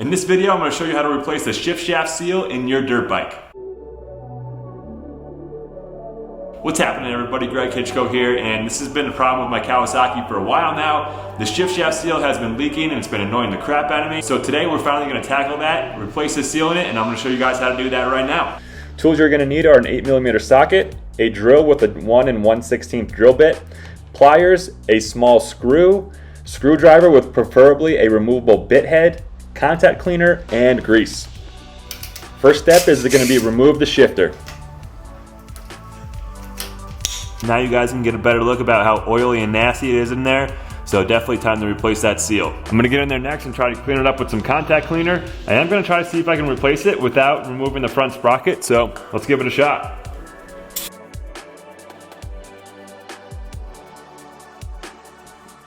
In this video, I'm going to show you how to replace the shift shaft seal in your dirt bike. What's happening, everybody? Greg Hitchcock here, and this has been a problem with my Kawasaki for a while now. The shift shaft seal has been leaking and it's been annoying the crap out of me. So today we're finally going to tackle that, replace the seal in it, and I'm going to show you guys how to do that right now. Tools you're going to need are an 8mm socket, a drill with a 1 1/16 drill bit, pliers, a small screw, screwdriver with preferably a removable bit head, contact cleaner, and grease. First step is going to be remove the shifter. Now you guys can get a better look about how oily and nasty it is in there. So definitely time to replace that seal. I'm gonna get in there next and try to clean it up with some contact cleaner. I am gonna try to see if I can replace it without removing the front sprocket. So let's give it a shot.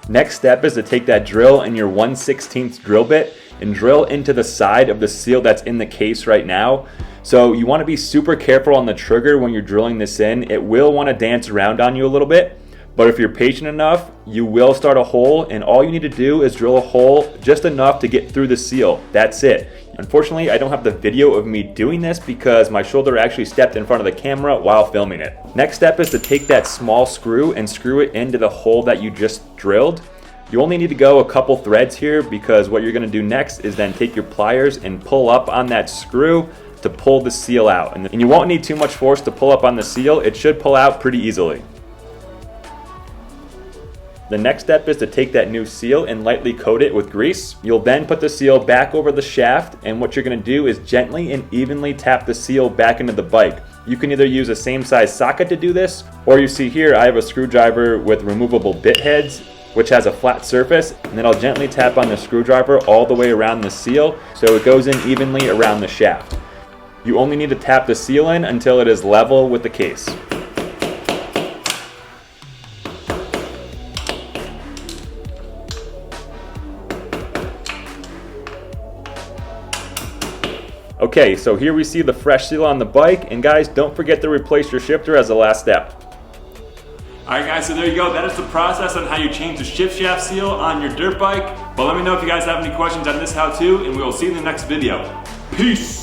Next step is to take that drill and your 1/16 drill bit and drill into the side of the seal that's in the case right now. So you want to be super careful on the trigger when you're drilling this in. It will want to dance around on you a little bit, but if you're patient enough, you will start a hole, and all you need to do is drill a hole just enough to get through the seal. That's it. Unfortunately, I don't have the video of me doing this because my shoulder actually stepped in front of the camera while filming it. Next step is to take that small screw and screw it into the hole that you just drilled. You only need to go a couple threads here because what you're going to do next is then take your pliers and pull up on that screw to pull the seal out. And you won't need too much force to pull up on the seal. It should pull out pretty easily. The next step is to take that new seal and lightly coat it with grease. You'll then put the seal back over the shaft, and what you're going to do is gently and evenly tap the seal back into the bike. You can either use a same size socket to do this, or you see here I have a screwdriver with removable bit heads, which has a flat surface, and then I'll gently tap on the screwdriver all the way around the seal so it goes in evenly around the shaft. You only need to tap the seal in until it is level with the case. Okay, so here we see the fresh seal on the bike, and guys, don't forget to replace your shifter as the last step. Alright guys, so there you go. That is the process on how you change the shift shaft seal on your dirt bike. But let me know if you guys have any questions on this how-to, and we will see you in the next video. Peace!